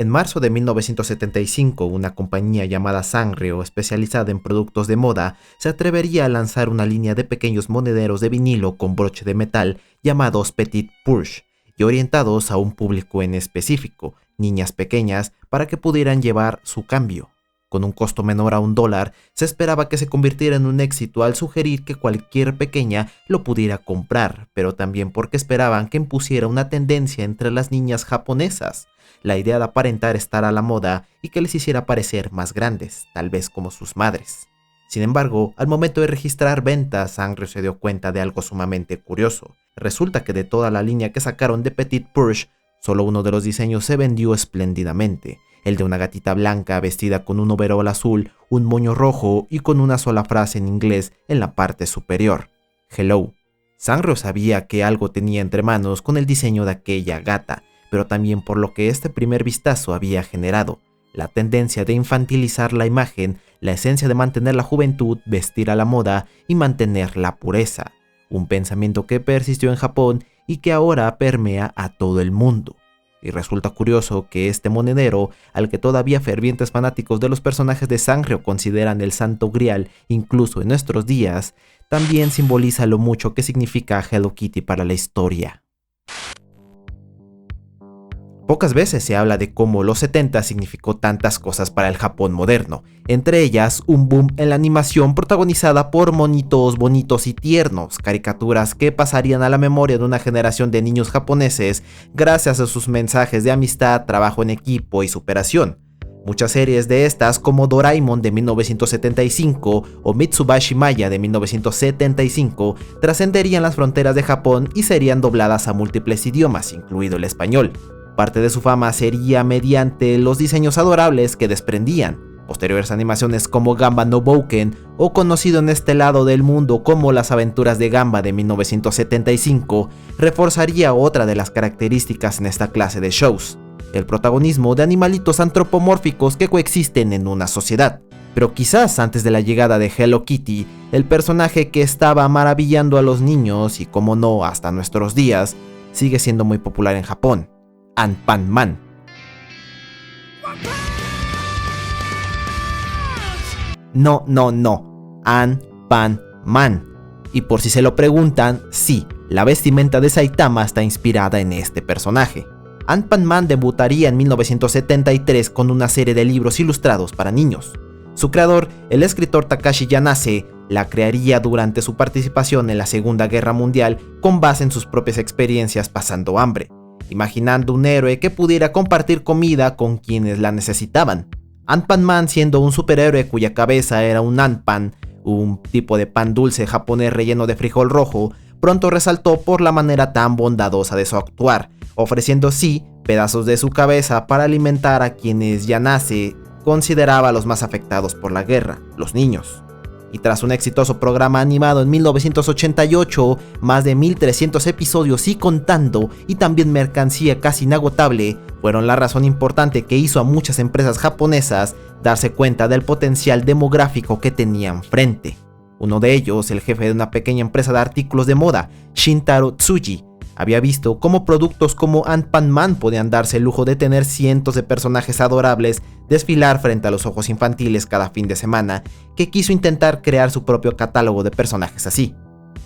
En marzo de 1975, una compañía llamada Sanrio, especializada en productos de moda, se atrevería a lanzar una línea de pequeños monederos de vinilo con broche de metal llamados Petit Purse y orientados a un público en específico, niñas pequeñas, para que pudieran llevar su cambio. Con un costo menor a $1, se esperaba que se convirtiera en un éxito al sugerir que cualquier pequeña lo pudiera comprar, pero también porque esperaban que impusiera una tendencia entre las niñas japonesas, la idea de aparentar estar a la moda y que les hiciera parecer más grandes, tal vez como sus madres. Sin embargo, al momento de registrar ventas, Sanrio se dio cuenta de algo sumamente curioso. Resulta que de toda la línea que sacaron de Petit Purse, solo uno de los diseños se vendió espléndidamente, el de una gatita blanca vestida con un overol azul, un moño rojo y con una sola frase en inglés en la parte superior: Hello. Sanrio sabía que algo tenía entre manos con el diseño de aquella gata, pero también por lo que este primer vistazo había generado: la tendencia de infantilizar la imagen, la esencia de mantener la juventud, vestir a la moda y mantener la pureza. Un pensamiento que persistió en Japón y que ahora permea a todo el mundo. Y resulta curioso que este monedero, al que todavía fervientes fanáticos de los personajes de Sanrio consideran el santo grial incluso en nuestros días, también simboliza lo mucho que significa Hello Kitty para la historia. Pocas veces se habla de cómo los 70 significó tantas cosas para el Japón moderno, entre ellas un boom en la animación protagonizada por monitos bonitos y tiernos, caricaturas que pasarían a la memoria de una generación de niños japoneses gracias a sus mensajes de amistad, trabajo en equipo y superación. Muchas series de estas, como Doraemon de 1975 o Mitsubashi Maya de 1975, trascenderían las fronteras de Japón y serían dobladas a múltiples idiomas, incluido el español. Parte de su fama sería mediante los diseños adorables que desprendían. Posteriores animaciones como Gamba no Bouken, o conocido en este lado del mundo como Las aventuras de Gamba de 1975, reforzaría otra de las características en esta clase de shows: el protagonismo de animalitos antropomórficos que coexisten en una sociedad. Pero quizás antes de la llegada de Hello Kitty, el personaje que estaba maravillando a los niños y, como no, hasta nuestros días, sigue siendo muy popular en Japón: Anpanman. No, Anpanman. Y por si se lo preguntan, sí, la vestimenta de Saitama está inspirada en este personaje. Anpanman debutaría en 1973 con una serie de libros ilustrados para niños. Su creador, el escritor Takashi Yanase, la crearía durante su participación en la Segunda Guerra Mundial con base en sus propias experiencias pasando hambre, imaginando un héroe que pudiera compartir comida con quienes la necesitaban. Anpanman, siendo un superhéroe cuya cabeza era un Anpan, un tipo de pan dulce japonés relleno de frijol rojo, pronto resaltó por la manera tan bondadosa de su actuar, ofreciendo sí pedazos de su cabeza para alimentar a quienes Yanase consideraba los más afectados por la guerra, los niños. Y tras un exitoso programa animado en 1988, más de 1300 episodios y contando, y también mercancía casi inagotable, fueron la razón importante que hizo a muchas empresas japonesas darse cuenta del potencial demográfico que tenían frente. Uno de ellos, el jefe de una pequeña empresa de artículos de moda, Shintaro Tsuji, había visto cómo productos como Anpanman podían darse el lujo de tener cientos de personajes adorables desfilar frente a los ojos infantiles cada fin de semana, que quiso intentar crear su propio catálogo de personajes así.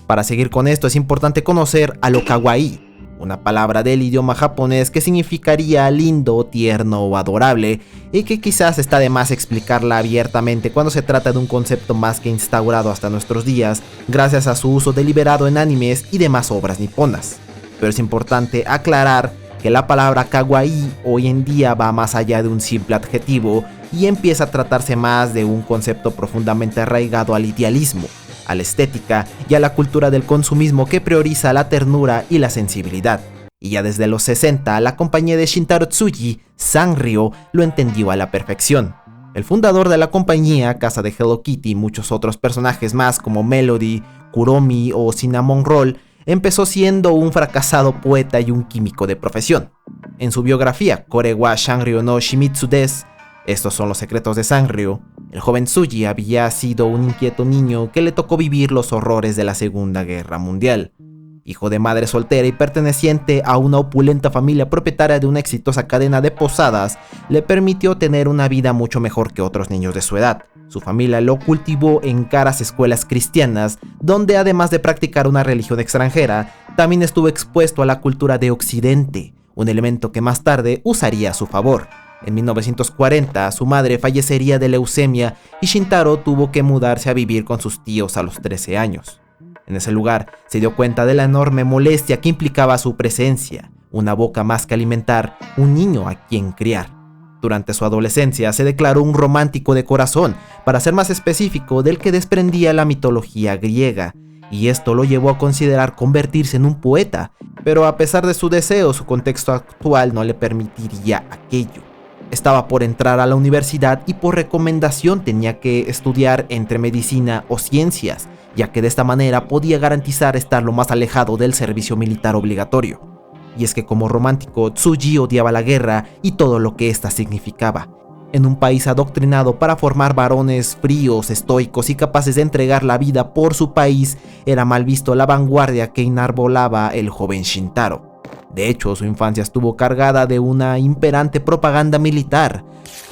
Para seguir con esto es importante conocer a lo kawaii, una palabra del idioma japonés que significaría lindo, tierno o adorable, y que quizás está de más explicarla abiertamente cuando se trata de un concepto más que instaurado hasta nuestros días gracias a su uso deliberado en animes y demás obras niponas. Pero es importante aclarar que la palabra kawaii hoy en día va más allá de un simple adjetivo y empieza a tratarse más de un concepto profundamente arraigado al idealismo, a la estética y a la cultura del consumismo que prioriza la ternura y la sensibilidad. Y ya desde los 60, la compañía de Shintaro Tsuji, Sanrio, lo entendió a la perfección. El fundador de la compañía, casa de Hello Kitty y muchos otros personajes más como Melody, Kuromi o Cinnamon Roll, empezó siendo un fracasado poeta y un químico de profesión. En su biografía, Kore wa Sanrio no Shimitsu des, estos son los secretos de Sanrio, el joven Tsuji había sido un inquieto niño que le tocó vivir los horrores de la Segunda Guerra Mundial. Hijo de madre soltera y perteneciente a una opulenta familia propietaria de una exitosa cadena de posadas, le permitió tener una vida mucho mejor que otros niños de su edad. Su familia lo cultivó en caras escuelas cristianas, donde además de practicar una religión extranjera, también estuvo expuesto a la cultura de Occidente, un elemento que más tarde usaría a su favor. En 1940, su madre fallecería de leucemia y Shintaro tuvo que mudarse a vivir con sus tíos a los 13 años. En ese lugar se dio cuenta de la enorme molestia que implicaba su presencia, una boca más que alimentar, un niño a quien criar. Durante su adolescencia se declaró un romántico de corazón, para ser más específico, del que desprendía la mitología griega, y esto lo llevó a considerar convertirse en un poeta, pero a pesar de su deseo, su contexto actual no le permitiría aquello. Estaba por entrar a la universidad y por recomendación tenía que estudiar entre medicina o ciencias, ya que de esta manera podía garantizar estar lo más alejado del servicio militar obligatorio. Y es que como romántico, Tsuji odiaba la guerra y todo lo que ésta significaba. En un país adoctrinado para formar varones fríos, estoicos y capaces de entregar la vida por su país, era mal visto la vanguardia que enarbolaba el joven Shintaro. De hecho, su infancia estuvo cargada de una imperante propaganda militar.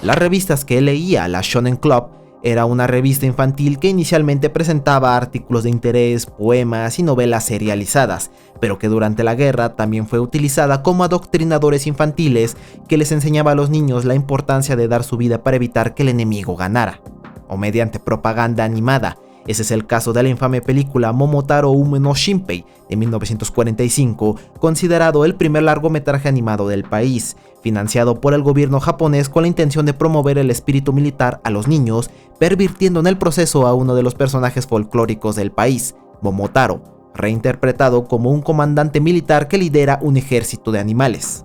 Las revistas que leía, la Shonen Club, era una revista infantil que inicialmente presentaba artículos de interés, poemas y novelas serializadas, pero que durante la guerra también fue utilizada como adoctrinadores infantiles que les enseñaba a los niños la importancia de dar su vida para evitar que el enemigo ganara, o mediante propaganda animada. Ese es el caso de la infame película Momotaro Ume no Shinpei de 1945, considerado el primer largometraje animado del país, financiado por el gobierno japonés con la intención de promover el espíritu militar a los niños, pervirtiendo en el proceso a uno de los personajes folclóricos del país, Momotaro, reinterpretado como un comandante militar que lidera un ejército de animales.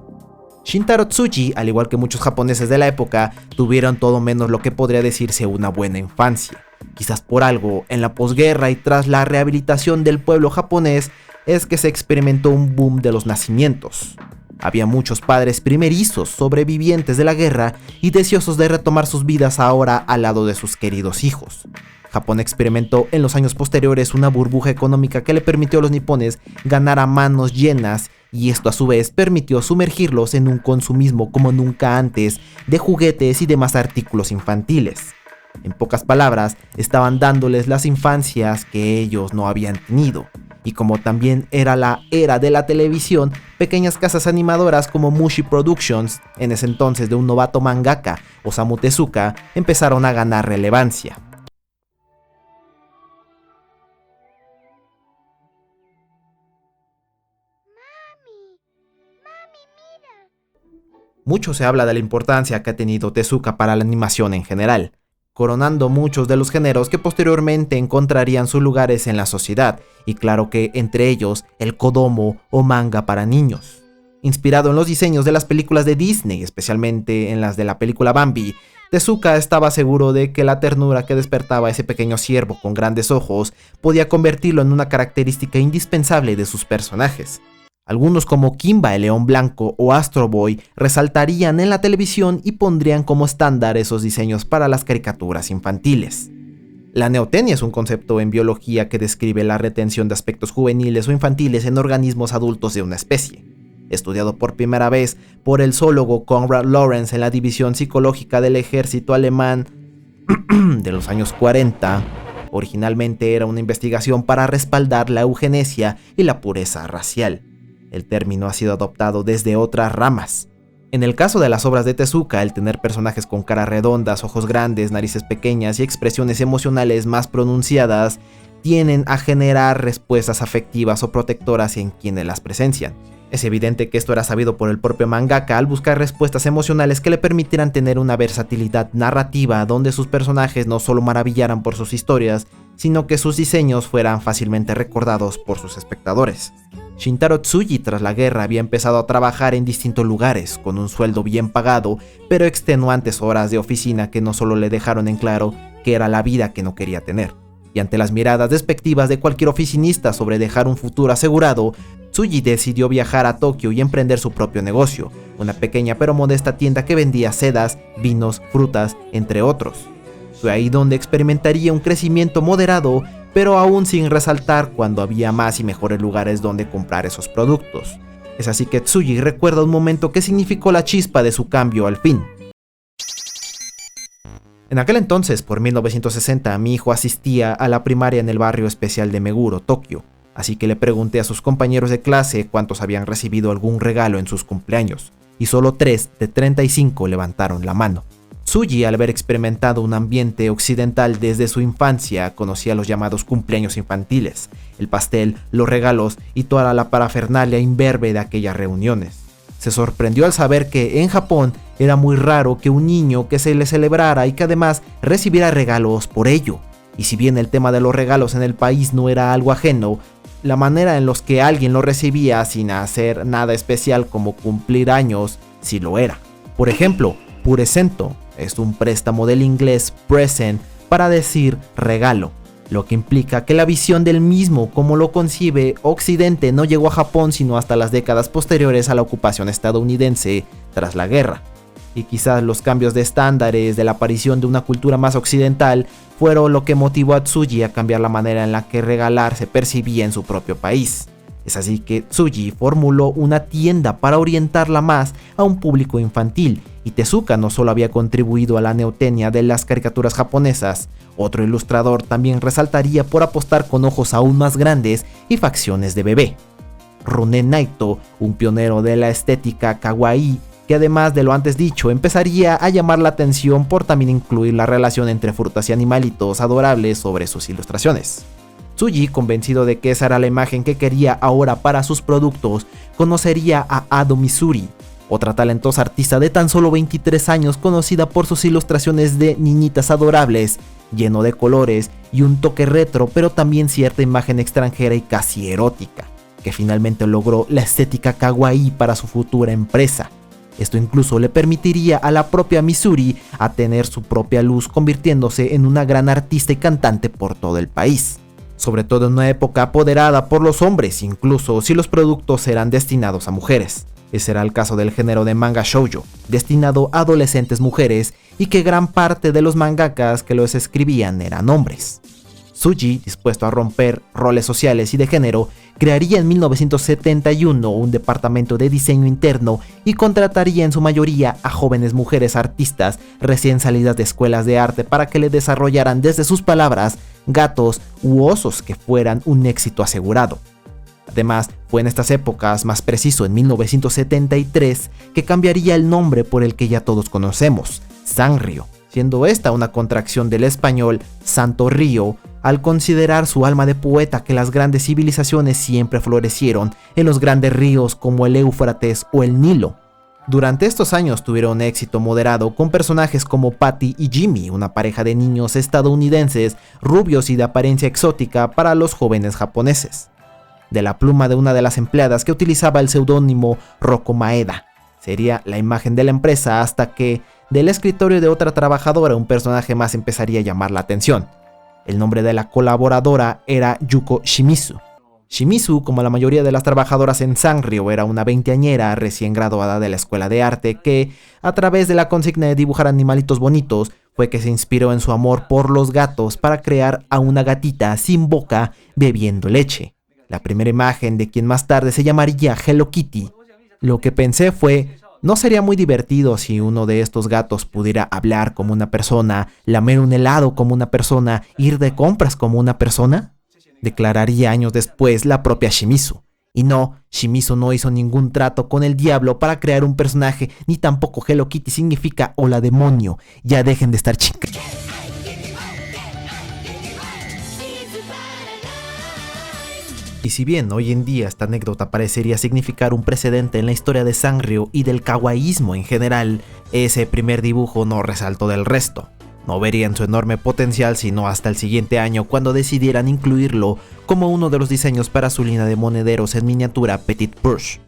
Shintaro Tsuji, al igual que muchos japoneses de la época, tuvieron todo menos lo que podría decirse una buena infancia. Quizás por algo, en la posguerra y tras la rehabilitación del pueblo japonés, es que se experimentó un boom de los nacimientos. Había muchos padres primerizos, sobrevivientes de la guerra y deseosos de retomar sus vidas ahora al lado de sus queridos hijos. Japón experimentó en los años posteriores una burbuja económica que le permitió a los nipones ganar a manos llenas, y esto a su vez permitió sumergirlos en un consumismo como nunca antes de juguetes y demás artículos infantiles. En pocas palabras, estaban dándoles las infancias que ellos no habían tenido. Y como también era la era de la televisión, pequeñas casas animadoras como Mushi Productions, en ese entonces de un novato mangaka, Osamu Tezuka, empezaron a ganar relevancia. Mucho se habla de la importancia que ha tenido Tezuka para la animación en general, coronando muchos de los géneros que posteriormente encontrarían sus lugares en la sociedad, y claro que entre ellos el kodomo o manga para niños. Inspirado en los diseños de las películas de Disney, especialmente en las de la película Bambi, Tezuka estaba seguro de que la ternura que despertaba ese pequeño ciervo con grandes ojos podía convertirlo en una característica indispensable de sus personajes. Algunos como Kimba el León Blanco o Astro Boy resaltarían en la televisión y pondrían como estándar esos diseños para las caricaturas infantiles. La neotenia es un concepto en biología que describe la retención de aspectos juveniles o infantiles en organismos adultos de una especie. Estudiado por primera vez por el zoólogo Konrad Lorenz en la división psicológica del ejército alemán de los años 40, originalmente era una investigación para respaldar la eugenesia y la pureza racial. El término ha sido adoptado desde otras ramas. En el caso de las obras de Tezuka, el tener personajes con caras redondas, ojos grandes, narices pequeñas y expresiones emocionales más pronunciadas tienden a generar respuestas afectivas o protectoras en quienes las presencian. Es evidente que esto era sabido por el propio mangaka al buscar respuestas emocionales que le permitieran tener una versatilidad narrativa donde sus personajes no solo maravillaran por sus historias, sino que sus diseños fueran fácilmente recordados por sus espectadores. Shintaro Tsuji tras la guerra había empezado a trabajar en distintos lugares, con un sueldo bien pagado, pero extenuantes horas de oficina que no solo le dejaron en claro que era la vida que no quería tener. Y ante las miradas despectivas de cualquier oficinista sobre dejar un futuro asegurado, Tsuji decidió viajar a Tokio y emprender su propio negocio, una pequeña pero modesta tienda que vendía sedas, vinos, frutas, entre otros. Fue ahí donde experimentaría un crecimiento moderado, pero aún sin resaltar cuando había más y mejores lugares donde comprar esos productos. Es así que Tsuji recuerda un momento que significó la chispa de su cambio al fin. En aquel entonces, por 1960, mi hijo asistía a la primaria en el barrio especial de Meguro, Tokio, así que le pregunté a sus compañeros de clase cuántos habían recibido algún regalo en sus cumpleaños, y solo 3 de 35 levantaron la mano. Tsuji, al haber experimentado un ambiente occidental desde su infancia, conocía los llamados cumpleaños infantiles, el pastel, los regalos y toda la parafernalia imberbe de aquellas reuniones. Se sorprendió al saber que en Japón era muy raro que un niño que se le celebrara y que además recibiera regalos por ello. Y si bien el tema de los regalos en el país no era algo ajeno, la manera en los que alguien lo recibía sin hacer nada especial como cumplir años, sí lo era. Por ejemplo, purecento es un préstamo del inglés present para decir regalo, lo que implica que la visión del mismo como lo concibe Occidente no llegó a Japón sino hasta las décadas posteriores a la ocupación estadounidense tras la guerra. Y quizás los cambios de estándares de la aparición de una cultura más occidental fueron lo que motivó a Tsuji a cambiar la manera en la que regalar se percibía en su propio país. Es así que Tsuji formuló una tienda para orientarla más a un público infantil, y Tezuka no solo había contribuido a la neotenia de las caricaturas japonesas, otro ilustrador también resaltaría por apostar con ojos aún más grandes y facciones de bebé. Runen Naito, un pionero de la estética kawaii, que además de lo antes dicho empezaría a llamar la atención por también incluir la relación entre frutas y animalitos adorables sobre sus ilustraciones. Tsuji, convencido de que esa era la imagen que quería ahora para sus productos, conocería a Ado Mizuri, otra talentosa artista de tan solo 23 años conocida por sus ilustraciones de niñitas adorables, lleno de colores y un toque retro, pero también cierta imagen extranjera y casi erótica, que finalmente logró la estética kawaii para su futura empresa. Esto incluso le permitiría a la propia Mizuri a tener su propia luz, convirtiéndose en una gran artista y cantante por todo el país. Sobre todo en una época apoderada por los hombres, incluso si los productos eran destinados a mujeres. Ese era el caso del género de manga shoujo, destinado a adolescentes mujeres, y que gran parte de los mangakas que los escribían eran hombres. Tsuji, dispuesto a romper roles sociales y de género, crearía en 1971 un departamento de diseño interno y contrataría en su mayoría a jóvenes mujeres artistas recién salidas de escuelas de arte para que le desarrollaran desde sus palabras gatos u osos que fueran un éxito asegurado. Además, fue en estas épocas, más preciso en 1973, que cambiaría el nombre por el que ya todos conocemos, Sanrio, siendo esta una contracción del español Santo Río, al considerar su alma de poeta que las grandes civilizaciones siempre florecieron en los grandes ríos como el Éufrates o el Nilo. Durante estos años tuvieron éxito moderado con personajes como Patty y Jimmy, una pareja de niños estadounidenses rubios y de apariencia exótica para los jóvenes japoneses. De la pluma de una de las empleadas que utilizaba el seudónimo Roko Maeda, sería la imagen de la empresa hasta que del escritorio de otra trabajadora un personaje más empezaría a llamar la atención. El nombre de la colaboradora era Yuko Shimizu. Shimizu, como la mayoría de las trabajadoras en Sanrio, era una veinteañera recién graduada de la escuela de arte que, a través de la consigna de dibujar animalitos bonitos, fue que se inspiró en su amor por los gatos para crear a una gatita sin boca bebiendo leche. La primera imagen de quien más tarde se llamaría Hello Kitty. Lo que pensé fue, ¿no sería muy divertido si uno de estos gatos pudiera hablar como una persona, lamer un helado como una persona, ir de compras como una persona? Declararía años después la propia Shimizu. Y no, Shimizu no hizo ningún trato con el diablo para crear un personaje, ni tampoco Hello Kitty significa hola demonio. Ya dejen de estar chicas. Y si bien hoy en día esta anécdota parecería significar un precedente en la historia de Sanrio y del kawaiismo en general, ese primer dibujo no resaltó del resto. No verían su enorme potencial sino hasta el siguiente año cuando decidieran incluirlo como uno de los diseños para su línea de monederos en miniatura Petit Purse.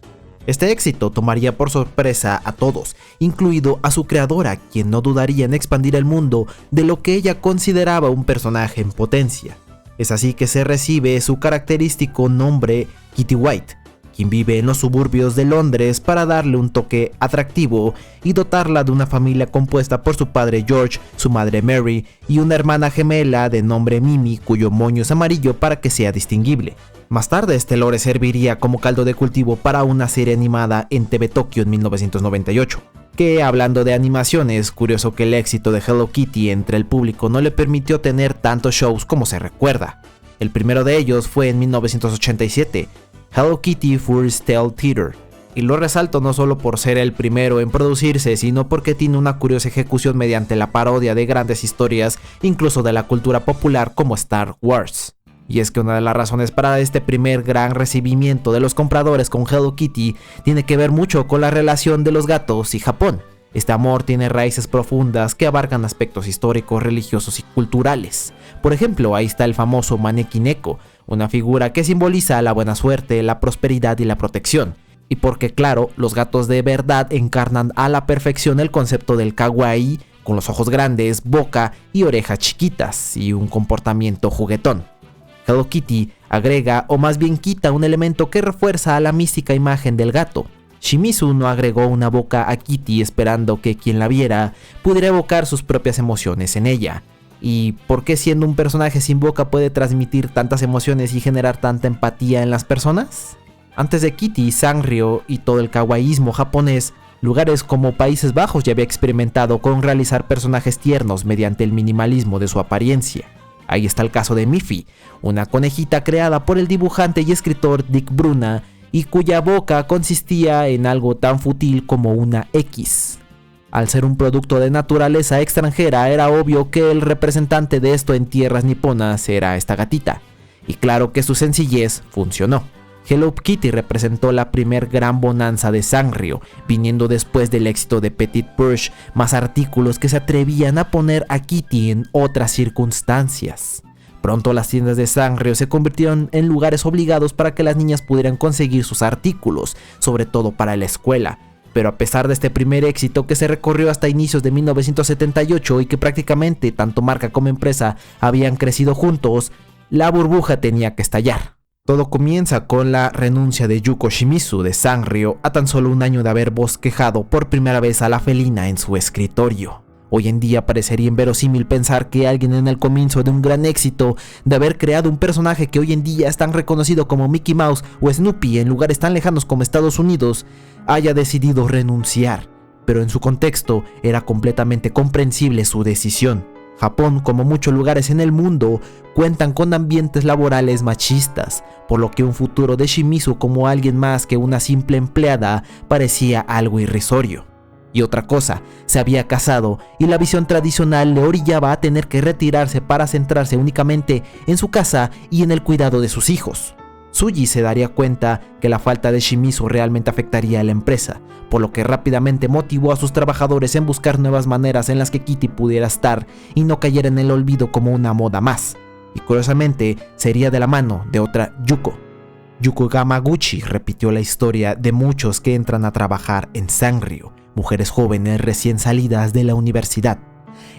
Este éxito tomaría por sorpresa a todos, incluido a su creadora, quien no dudaría en expandir el mundo de lo que ella consideraba un personaje en potencia. Es así que se recibe su característico nombre Kitty White, quien vive en los suburbios de Londres para darle un toque atractivo y dotarla de una familia compuesta por su padre George, su madre Mary y una hermana gemela de nombre Mimi, cuyo moño es amarillo para que sea distinguible. Más tarde este lore serviría como caldo de cultivo para una serie animada en TV Tokyo en 1998. Que hablando de animaciones, curioso que el éxito de Hello Kitty entre el público no le permitió tener tantos shows como se recuerda. El primero de ellos fue en 1987, Hello Kitty Fairy Tale Theater, y lo resalto no solo por ser el primero en producirse, sino porque tiene una curiosa ejecución mediante la parodia de grandes historias, incluso de la cultura popular como Star Wars. Y es que una de las razones para este primer gran recibimiento de los compradores con Hello Kitty tiene que ver mucho con la relación de los gatos y Japón. Este amor tiene raíces profundas que abarcan aspectos históricos, religiosos y culturales. Por ejemplo, ahí está el famoso Maneki Neko, una figura que simboliza la buena suerte, la prosperidad y la protección. Y porque claro, los gatos de verdad encarnan a la perfección el concepto del kawaii, con los ojos grandes, boca y orejas chiquitas y un comportamiento juguetón. Hello Kitty agrega o más bien quita un elemento que refuerza a la mística imagen del gato. Shimizu no agregó una boca a Kitty esperando que quien la viera pudiera evocar sus propias emociones en ella. ¿Y por qué siendo un personaje sin boca puede transmitir tantas emociones y generar tanta empatía en las personas? Antes de Kitty, Sanrio y todo el kawaiismo japonés, lugares como Países Bajos ya había experimentado con realizar personajes tiernos mediante el minimalismo de su apariencia. Ahí está el caso de Miffy, una conejita creada por el dibujante y escritor Dick Bruna y cuya boca consistía en algo tan fútil como una X. Al ser un producto de naturaleza extranjera, era obvio que el representante de esto en tierras niponas era esta gatita, y claro que su sencillez funcionó. Hello Kitty representó la primer gran bonanza de Sanrio, viniendo después del éxito de Petit Purge, más artículos que se atrevían a poner a Kitty en otras circunstancias. Pronto las tiendas de Sanrio se convirtieron en lugares obligados para que las niñas pudieran conseguir sus artículos, sobre todo para la escuela. Pero a pesar de este primer éxito que se recorrió hasta inicios de 1978 y que prácticamente tanto marca como empresa habían crecido juntos, la burbuja tenía que estallar. Todo comienza con la renuncia de Yuko Shimizu de Sanrio a tan solo un año de haber bosquejado por primera vez a la felina en su escritorio. Hoy en día parecería inverosímil pensar que alguien en el comienzo de un gran éxito, de haber creado un personaje que hoy en día es tan reconocido como Mickey Mouse o Snoopy en lugares tan lejanos como Estados Unidos, haya decidido renunciar, pero en su contexto era completamente comprensible su decisión. Japón, como muchos lugares en el mundo, cuentan con ambientes laborales machistas, por lo que un futuro de Shimizu como alguien más que una simple empleada parecía algo irrisorio. Y otra cosa, se había casado y la visión tradicional le orillaba a tener que retirarse para centrarse únicamente en su casa y en el cuidado de sus hijos. Tsuji se daría cuenta que la falta de Shimizu realmente afectaría a la empresa, por lo que rápidamente motivó a sus trabajadores en buscar nuevas maneras en las que Kitty pudiera estar y no cayera en el olvido como una moda más. Y curiosamente sería de la mano de otra Yuko. Yuko Yamaguchi repitió la historia de muchos que entran a trabajar en Sanrio, mujeres jóvenes recién salidas de la universidad.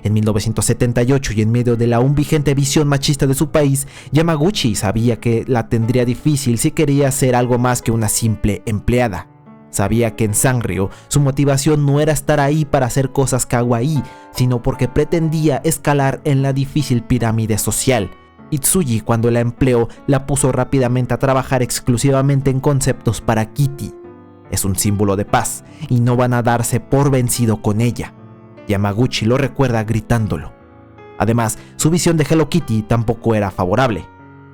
En 1978 y en medio de la aún vigente visión machista de su país, Yamaguchi sabía que la tendría difícil si quería ser algo más que una simple empleada. Sabía que en Sanrio su motivación no era estar ahí para hacer cosas kawaii, sino porque pretendía escalar en la difícil pirámide social. Tsuji, cuando la empleó, la puso rápidamente a trabajar exclusivamente en conceptos para Kitty. Es un símbolo de paz y no van a darse por vencido con ella. Yamaguchi lo recuerda gritándolo. Además, su visión de Hello Kitty tampoco era favorable.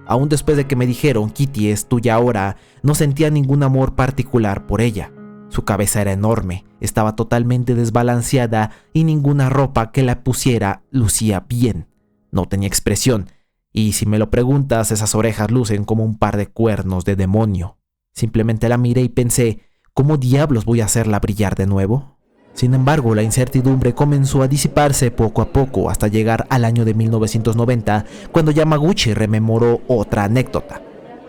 Aún después de que me dijeron Kitty es tuya ahora, no sentía ningún amor particular por ella. Su cabeza era enorme, estaba totalmente desbalanceada y ninguna ropa que la pusiera lucía bien. No tenía expresión, y si me lo preguntas, esas orejas lucen como un par de cuernos de demonio. Simplemente la miré y pensé, ¿cómo diablos voy a hacerla brillar de nuevo? Sin embargo, la incertidumbre comenzó a disiparse poco a poco hasta llegar al año de 1990, cuando Yamaguchi rememoró otra anécdota.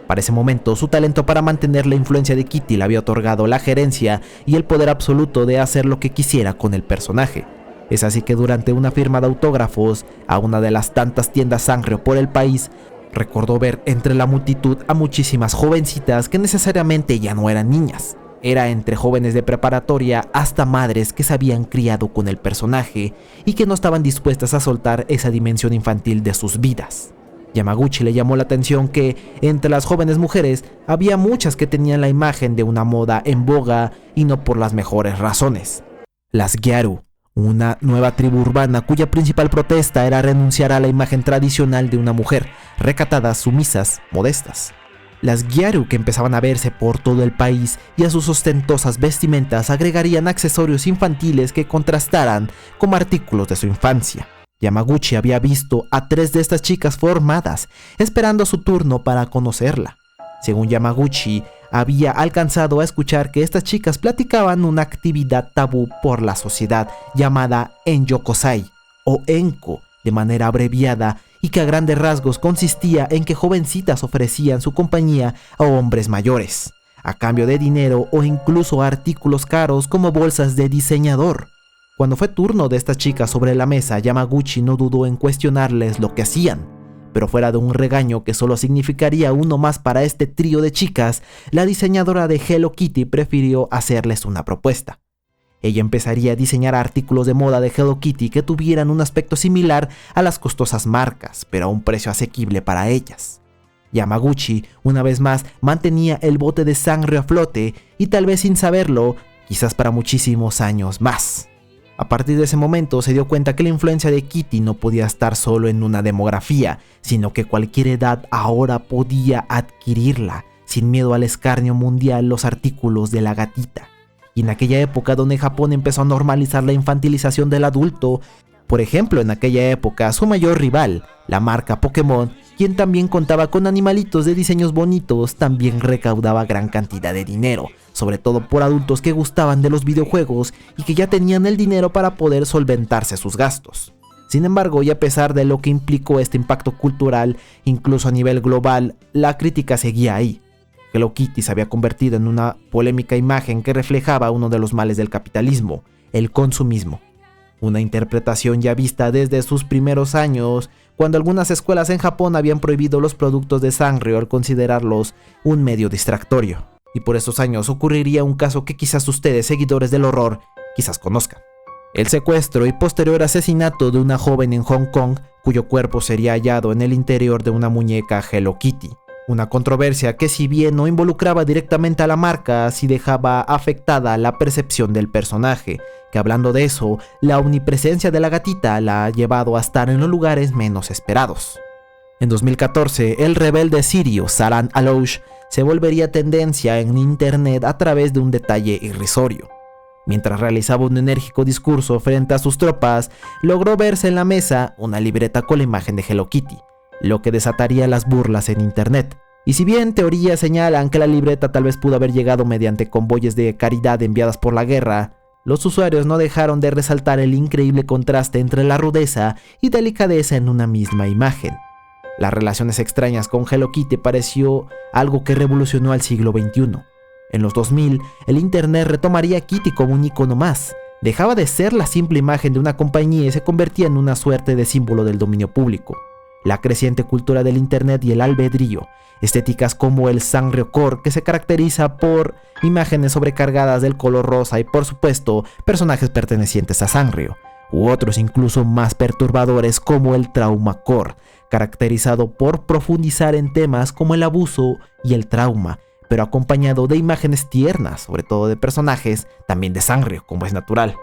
Para ese momento, su talento para mantener la influencia de Kitty le había otorgado la gerencia y el poder absoluto de hacer lo que quisiera con el personaje. Es así que durante una firma de autógrafos a una de las tantas tiendas Sanrio por el país, Recordó ver entre la multitud a muchísimas jovencitas que necesariamente ya no eran niñas. Era entre jóvenes de preparatoria hasta madres que se habían criado con el personaje y que no estaban dispuestas a soltar esa dimensión infantil de sus vidas. Yamaguchi le llamó la atención que entre las jóvenes mujeres había muchas que tenían la imagen de una moda en boga y no por las mejores razones. Las Gyaru, una nueva tribu urbana cuya principal protesta era renunciar a la imagen tradicional de una mujer, recatadas, sumisas, modestas. Las Gyaru, que empezaban a verse por todo el país y a sus ostentosas vestimentas agregarían accesorios infantiles que contrastaran como artículos de su infancia. Yamaguchi había visto a 3 de estas chicas formadas, esperando su turno para conocerla. Según Yamaguchi, había alcanzado a escuchar que estas chicas platicaban una actividad tabú por la sociedad llamada Enyokosai o Enko de manera abreviada, y que a grandes rasgos consistía en que jovencitas ofrecían su compañía a hombres mayores, a cambio de dinero o incluso artículos caros como bolsas de diseñador. Cuando fue turno de estas chicas sobre la mesa, Yamaguchi no dudó en cuestionarles lo que hacían, pero fuera de un regaño que solo significaría uno más para este trío de chicas, la diseñadora de Hello Kitty prefirió hacerles una propuesta. Ella empezaría a diseñar artículos de moda de Hello Kitty que tuvieran un aspecto similar a las costosas marcas, pero a un precio asequible para ellas. Yamaguchi, una vez más, mantenía el bote de sangre a flote y tal vez sin saberlo, quizás para muchísimos años más. A partir de ese momento se dio cuenta que la influencia de Kitty no podía estar solo en una demografía, sino que cualquier edad ahora podía adquirirla, sin miedo al escarnio mundial, los artículos de la gatita. Y en aquella época donde Japón empezó a normalizar la infantilización del adulto, por ejemplo en aquella época su mayor rival, la marca Pokémon, quien también contaba con animalitos de diseños bonitos, también recaudaba gran cantidad de dinero, sobre todo por adultos que gustaban de los videojuegos y que ya tenían el dinero para poder solventarse sus gastos. Sin embargo, y a pesar de lo que implicó este impacto cultural, incluso a nivel global, la crítica seguía ahí. Hello Kitty se había convertido en una polémica imagen que reflejaba uno de los males del capitalismo, el consumismo. Una interpretación ya vista desde sus primeros años, cuando algunas escuelas en Japón habían prohibido los productos de Sanrio al considerarlos un medio distractorio. Y por esos años ocurriría un caso que quizás ustedes, seguidores del horror, quizás conozcan. El secuestro y posterior asesinato de una joven en Hong Kong, cuyo cuerpo sería hallado en el interior de una muñeca Hello Kitty. Una controversia que, si bien no involucraba directamente a la marca, sí dejaba afectada la percepción del personaje, que hablando de eso, la omnipresencia de la gatita la ha llevado a estar en los lugares menos esperados. En 2014, el rebelde sirio Saran Aloush se volvería tendencia en internet a través de un detalle irrisorio. Mientras realizaba un enérgico discurso frente a sus tropas, logró verse en la mesa una libreta con la imagen de Hello Kitty, lo que desataría las burlas en internet. Y si bien teorías señalan que la libreta tal vez pudo haber llegado mediante convoyes de caridad enviadas por la guerra, los usuarios no dejaron de resaltar el increíble contraste entre la rudeza y delicadeza en una misma imagen. Las relaciones extrañas con Hello Kitty pareció algo que revolucionó al siglo XXI. En los 2000, el internet retomaría a Kitty como un icono más. Dejaba de ser la simple imagen de una compañía y se convertía en una suerte de símbolo del dominio público. La creciente cultura del internet y el albedrío, estéticas como el Sanryo-core, que se caracteriza por imágenes sobrecargadas del color rosa y, por supuesto, personajes pertenecientes a Sanrio, u otros incluso más perturbadores como el Trauma-core, caracterizado por profundizar en temas como el abuso y el trauma, pero acompañado de imágenes tiernas, sobre todo de personajes también de Sanrio, como es natural.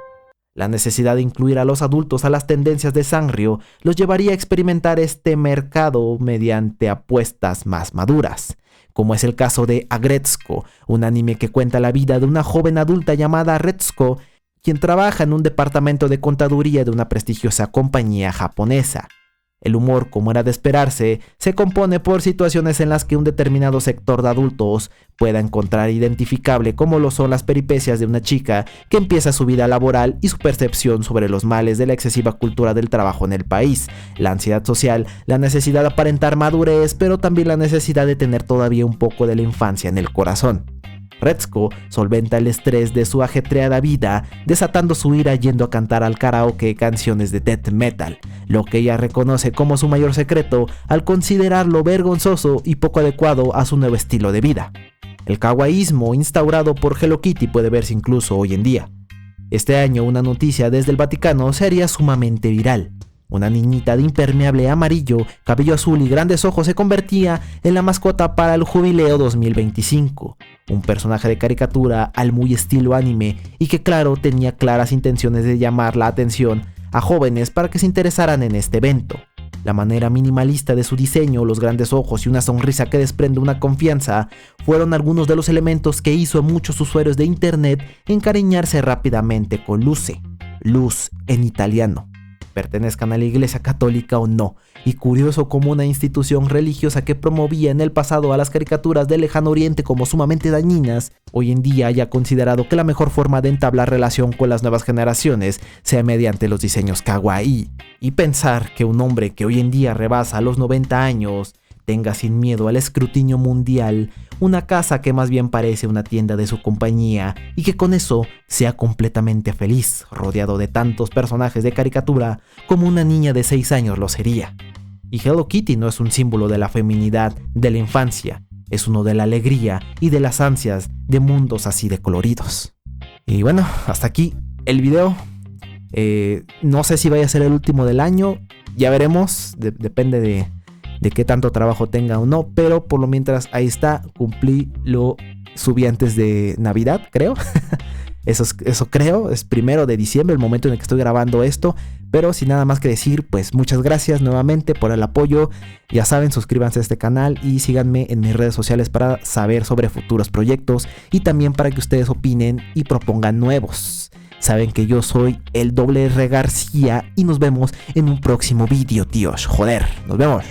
La necesidad de incluir a los adultos a las tendencias de Sanrio los llevaría a experimentar este mercado mediante apuestas más maduras, como es el caso de Aggretsuko, un anime que cuenta la vida de una joven adulta llamada Retsuko, quien trabaja en un departamento de contaduría de una prestigiosa compañía japonesa. El humor, como era de esperarse, se compone por situaciones en las que un determinado sector de adultos pueda encontrar identificable, como lo son las peripecias de una chica que empieza su vida laboral y su percepción sobre los males de la excesiva cultura del trabajo en el país, la ansiedad social, la necesidad de aparentar madurez, pero también la necesidad de tener todavía un poco de la infancia en el corazón. Retsuko solventa el estrés de su ajetreada vida, desatando su ira yendo a cantar al karaoke canciones de death metal, lo que ella reconoce como su mayor secreto al considerarlo vergonzoso y poco adecuado a su nuevo estilo de vida. El kawaiismo instaurado por Hello Kitty puede verse incluso hoy en día. Este año una noticia desde el Vaticano se haría sumamente viral. Una niñita de impermeable amarillo, cabello azul y grandes ojos se convertía en la mascota para el Jubileo 2025, un personaje de caricatura al muy estilo anime y que claro tenía claras intenciones de llamar la atención a jóvenes para que se interesaran en este evento. La manera minimalista de su diseño, los grandes ojos y una sonrisa que desprende una confianza fueron algunos de los elementos que hizo a muchos usuarios de internet encariñarse rápidamente con Luce, luz en italiano, pertenezcan a la Iglesia Católica o no, y curioso como una institución religiosa que promovía en el pasado a las caricaturas del lejano oriente como sumamente dañinas, hoy en día haya considerado que la mejor forma de entablar relación con las nuevas generaciones sea mediante los diseños kawaii. Y pensar que un hombre que hoy en día rebasa los 90 años tenga sin miedo al escrutinio mundial una casa que más bien parece una tienda de su compañía y que con eso sea completamente feliz, rodeado de tantos personajes de caricatura como una niña de 6 años lo sería. Y Hello Kitty no es un símbolo de la feminidad de la infancia, es uno de la alegría y de las ansias de mundos así de coloridos. Y bueno, hasta aquí el video. No sé si vaya a ser el último del año, ya veremos, depende de qué tanto trabajo tenga o no, pero por lo mientras ahí está, cumplí, lo subí antes de Navidad, creo. Eso creo, es 1 de diciembre, el momento en el que estoy grabando esto, pero sin nada más que decir, pues muchas gracias nuevamente por el apoyo, ya saben, suscríbanse a este canal y síganme en mis redes sociales para saber sobre futuros proyectos y también para que ustedes opinen y propongan nuevos. Saben que yo soy el R García y nos vemos en un próximo vídeo, tíos. Joder, nos vemos.